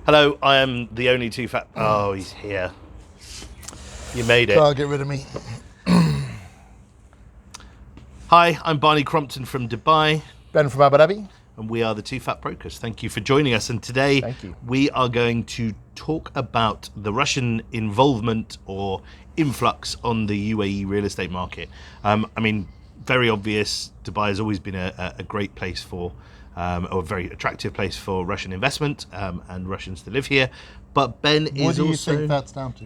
Hello, I am the only too fat. Oh, he's here. You made it. Can't get rid of me. Hi, I'm Barney Crompton from Dubai, Ben from Abu Dhabi. and we are the Two Fat Brokers. Thank you for joining us. And today Thank you. we are going to talk about the Russian involvement or influx on the UAE real estate market. Very obvious. Dubai has always been a great place for, or a very attractive place for Russian investment and Russians to live here. But Ben is also. What do you think that's down to?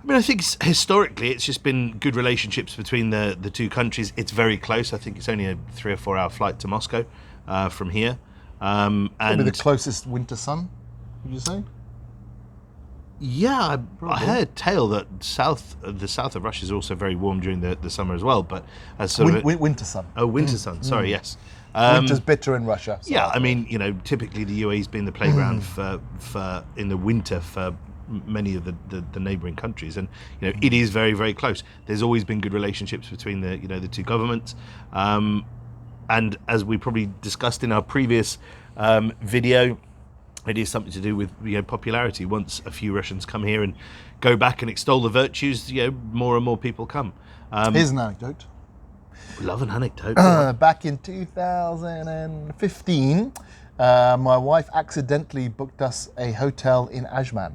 I think historically it's just been good relationships between the two countries. It's very close. I think it's only a 3 or 4 hour flight to Moscow from here. Probably the closest winter sun, would you say? Yeah, I heard tale that the south of Russia is also very warm during the summer as well. But as sort of winter sun. Winter sun. Sorry, yes. Winter's bitter in Russia. So Yeah, typically the UAE's been the playground for in the winter for many of the neighbouring countries, and it is very, very close. There's always been good relationships between the two governments, and as we probably discussed in our previous video, it is something to do with popularity. Once a few Russians come here and go back and extol the virtues, more and more people come. Here's an anecdote. Love an anecdote. Back in 2015, my wife accidentally booked us a hotel in Ajman.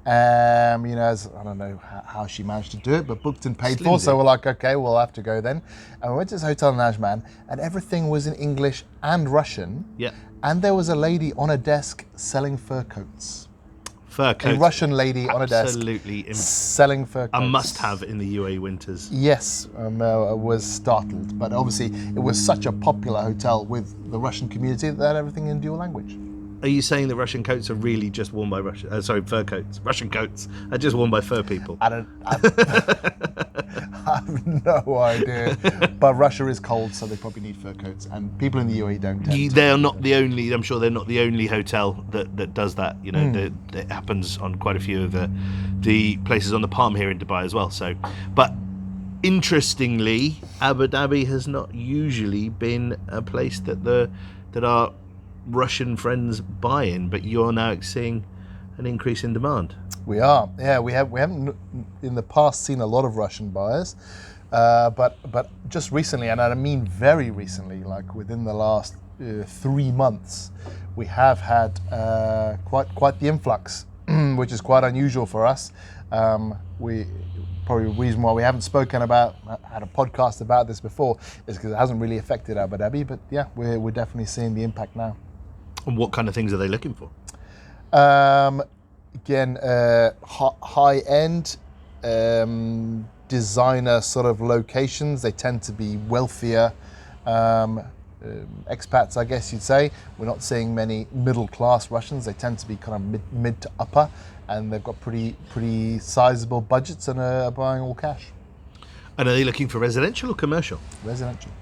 I don't know how she managed to do it, but booked and paid for. So we're like, okay, we'll have to go then. And we went to this hotel in Ajman, and everything was in English and Russian. Yeah. And there was a lady on a desk selling fur coats. Fur coats. A Russian lady on a desk. Absolutely. Selling fur coats. A must-have in the UAE winters. Yes, I was startled. But obviously, it was such a popular hotel with the Russian community that they had everything in dual language. Are you saying that Russian coats are really just worn by fur coats? Russian coats are just worn by fur people. I have no idea. But Russia is cold, so they probably need fur coats, and people in the UAE don't. They are not the only. I'm sure they're not the only hotel that does that. That happens on quite a few of the places on the Palm here in Dubai as well. So, but interestingly, Abu Dhabi has not usually been a place that our Russian friends buy in, but you're now seeing an increase in demand. We are, yeah. We haven't in the past seen a lot of Russian buyers, but just recently, and I mean very recently, like within the last 3 months, we have had quite the influx, which is quite unusual for us. Probably the reason why we haven't had a podcast about this before is because it hasn't really affected Abu Dhabi. But yeah, we're definitely seeing the impact now. And what kind of things are they looking for? Again, high-end designer sort of locations. They tend to be wealthier expats, I guess you'd say. We're not seeing many middle-class Russians. They tend to be kind of mid to upper, and they've got pretty sizable budgets and are buying all cash. And are they looking for residential or commercial? Residential.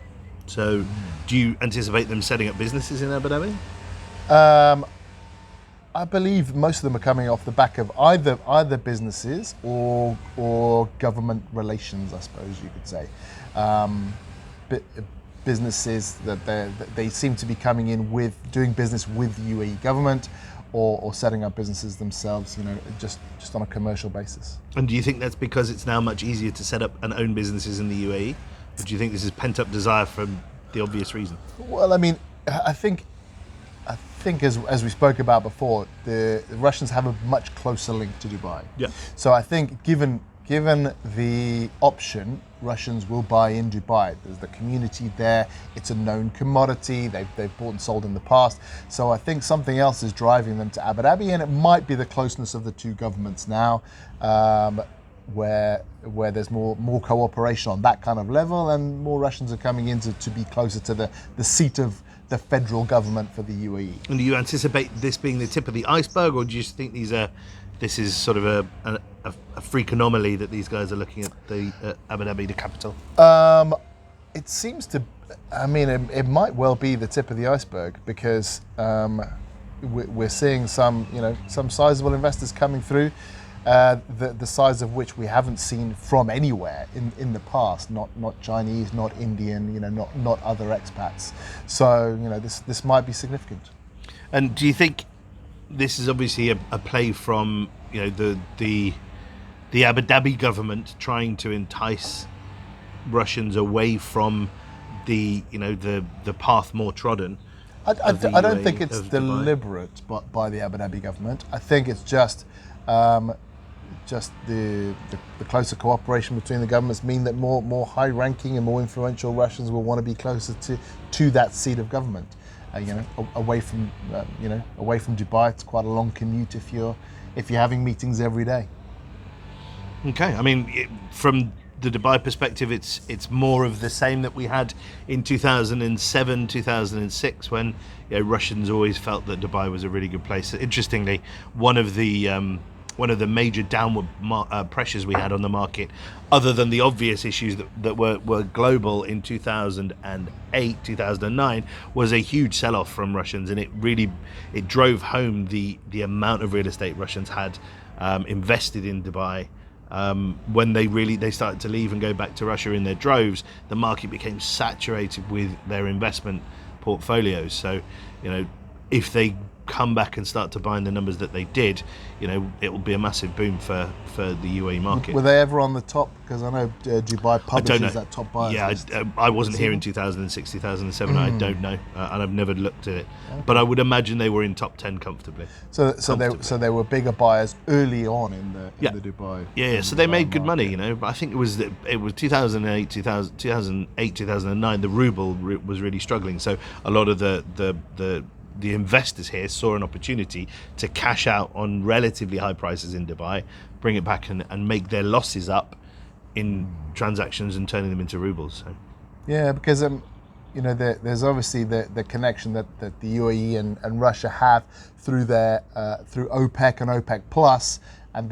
So, do you anticipate them setting up businesses in Abu Dhabi? I believe most of them are coming off the back of either businesses or government relations, I suppose you could say. Businesses that they seem to be coming in with doing business with the UAE government, or setting up businesses themselves, just on a commercial basis. And do you think that's because it's now much easier to set up and own businesses in the UAE? Or do you think this is pent-up desire for the obvious reason? Well, I mean, I think as we spoke about before, the Russians have a much closer link to Dubai. Yeah. So I think given the option, Russians will buy in Dubai. There's the community there. It's a known commodity. They've bought and sold in the past. So I think something else is driving them to Abu Dhabi, and it might be the closeness of the two governments now, where there's more cooperation on that kind of level, and more Russians are coming in to be closer to the seat of the federal government for the UAE. And do you anticipate this being the tip of the iceberg, or do you think this is sort of a freak anomaly that these guys are looking at the Abu Dhabi, the capital? It seems to. I mean, it might well be the tip of the iceberg, because we're seeing some sizable investors coming through. The size of which we haven't seen from anywhere in the past, not Chinese, not Indian, not other expats. So this might be significant. And do you think this is obviously a play from the Abu Dhabi government trying to entice Russians away from the path more trodden. I of the don't think UAE, it's of Dubai. deliberate by the Abu Dhabi government. I think it's just the closer cooperation between the governments mean that more high-ranking and more influential Russians will want to be closer to that seat of government. Away from Dubai. It's quite a long commute if you're having meetings every day. Okay, I mean, from the Dubai perspective, it's more of the same that we had in 2007, 2006, when Russians always felt that Dubai was a really good place. Interestingly, one of the major downward pressures we had on the market, other than the obvious issues that were global in 2008, 2009, was a huge sell-off from Russians, and it drove home the amount of real estate Russians had invested in Dubai. When they started to leave and go back to Russia in their droves, the market became saturated with their investment portfolios. So, if they come back and start to buy in the numbers that they did, it will be a massive boom for the UAE market. Were they ever on the top? Because I know Dubai publishes that top buyers list. I wasn't here in 2006, 2007. I don't know, and I've never looked at it. Okay. But I would imagine they were in top 10 comfortably. So they were bigger buyers early on in the Dubai. Yeah. So they made good money, But I think it was 2008, 2009. The ruble was really struggling. So a lot of the investors here saw an opportunity to cash out on relatively high prices in Dubai, bring it back and make their losses up in transactions and turning them into rubles. So. Yeah, because there's obviously the connection that the UAE and Russia have through through OPEC and OPEC Plus, and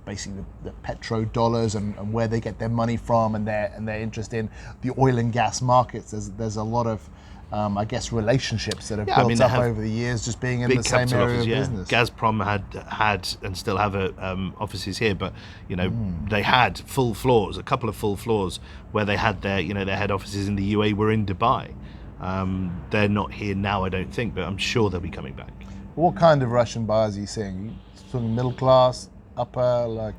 basically the petrodollars and where they get their money from, and their interest in the oil and gas markets. There's a lot of relationships that have built up over the years, just being in the same area of business. Gazprom had and still have offices here, but they had full floors, a couple of full floors where they had their head offices in the UAE were in Dubai. They're not here now, I don't think, but I'm sure they'll be coming back. What kind of Russian buyers are you seeing? Are you talking middle class, upper,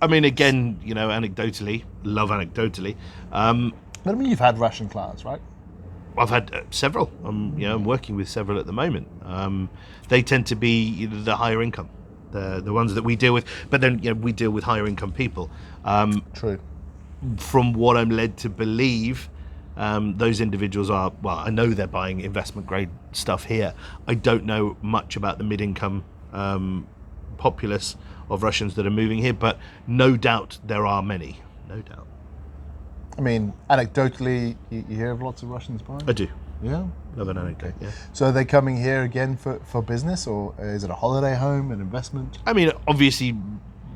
I mean, again, anecdotally, But I mean, you've had Russian clients, right? I've had several. I'm working with several at the moment. They tend to be the higher income, the ones that we deal with. But then we deal with higher income people. True. From what I'm led to believe, those individuals are, I know they're buying investment grade stuff here. I don't know much about the mid-income populace of Russians that are moving here, but no doubt there are many. No doubt. I mean, anecdotally, you hear of lots of Russians buying? I do. Yeah? Love an anecdote, yeah. So are they coming here again for business, or is it a holiday home, an investment? I mean, obviously,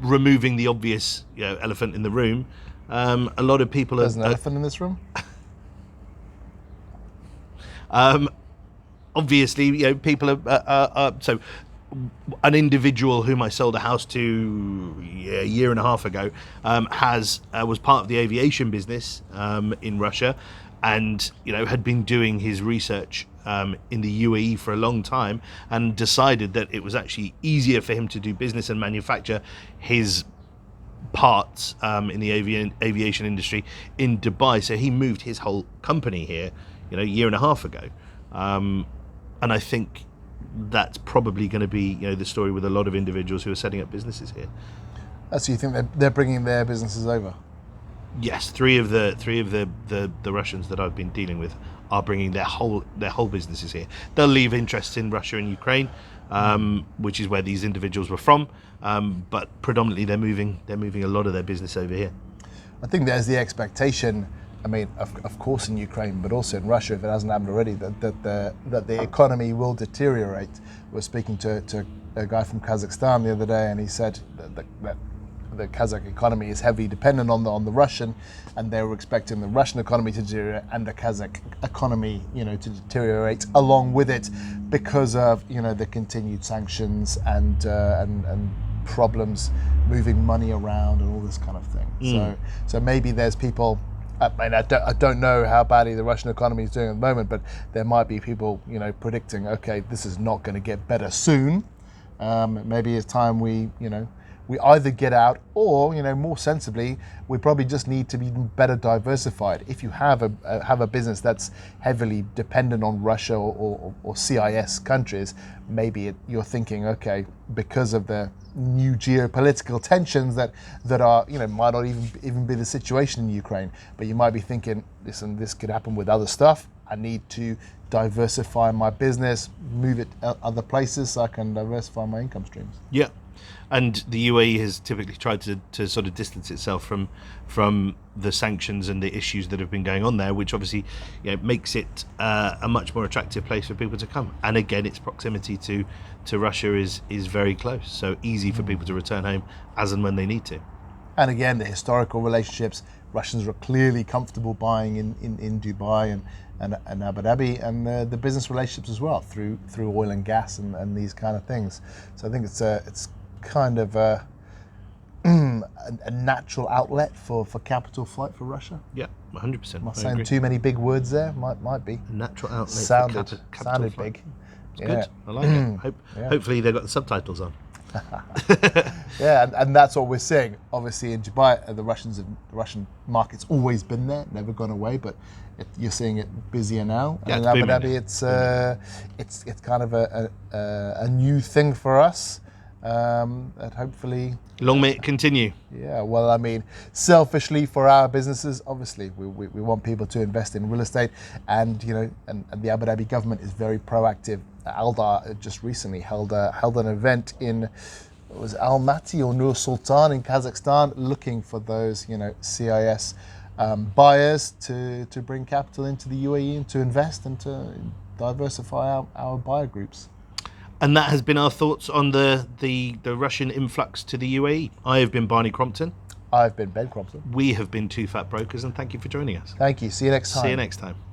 removing the obvious elephant in the room, a lot of people There's an elephant in this room? Obviously, people are so an individual whom I sold a house to a year and a half ago was part of the aviation business in Russia, and had been doing his research in the UAE for a long time, and decided that it was actually easier for him to do business and manufacture his parts in the aviation industry in Dubai. So he moved his whole company here, a year and a half ago, and I think that's probably going to be the story with a lot of individuals who are setting up businesses here. So you think they're bringing their businesses over? Yes, three of the Russians that I've been dealing with are bringing their whole businesses here. They'll leave interests in Russia and Ukraine, which is where these individuals were from, but predominantly they're moving a lot of their business over here. I think there's the expectation. I mean, of course in Ukraine, but also in Russia, if it hasn't happened already, that the economy will deteriorate. We were speaking to a guy from Kazakhstan the other day, and he said that the Kazakh economy is heavily dependent on the Russian, and they were expecting the Russian economy to deteriorate and the Kazakh economy, to deteriorate along with it, because of the continued sanctions and problems moving money around and all this kind of thing. So maybe there's people I mean, I don't know how badly the Russian economy is doing at the moment, but there might be people, predicting, okay, this is not going to get better soon. Maybe it's time we either get out, or more sensibly, we probably just need to be better diversified. If you have a business that's heavily dependent on Russia or CIS countries, maybe you're thinking, okay, because of the new geopolitical tensions that are might not even be the situation in Ukraine, but you might be thinking, listen, this could happen with other stuff. I need to diversify my business, move it other places so I can diversify my income streams. Yeah. And the UAE has typically tried to sort of distance itself from the sanctions and the issues that have been going on there, which obviously makes it a much more attractive place for people to come. And again, its proximity to Russia is very close, so easy for people to return home as and when they need to. And again, the historical relationships. Russians are clearly comfortable buying in Dubai and Abu Dhabi, and the business relationships as well through oil and gas and these kind of things. So I think it's kind of a natural outlet for capital flight for Russia. Yeah, 100%. Am I saying too many big words there? Might be. A natural outlet sounded for capital flight. big. It's good. I like it. Hopefully they've got the subtitles on. Yeah, and that's what we're seeing. Obviously in Dubai, the Russian market's always been there, never gone away, but you're seeing it busier now. Yeah, and in Abu Dhabi, it's kind of a new thing for us. That hopefully long may it continue. Yeah, well, I mean, selfishly for our businesses, obviously we want people to invest in real estate, and and the Abu Dhabi government is very proactive. Alda just recently held an event in, it was Almaty or Nur Sultan in Kazakhstan, looking for those CIS buyers to bring capital into the UAE and to invest and to diversify our buyer groups. And that has been our thoughts on the Russian influx to the UAE. I have been Barney Crompton. I've been Ben Crompton. We have been Two Fat Brokers, and thank you for joining us. Thank you. See you next time. See you next time.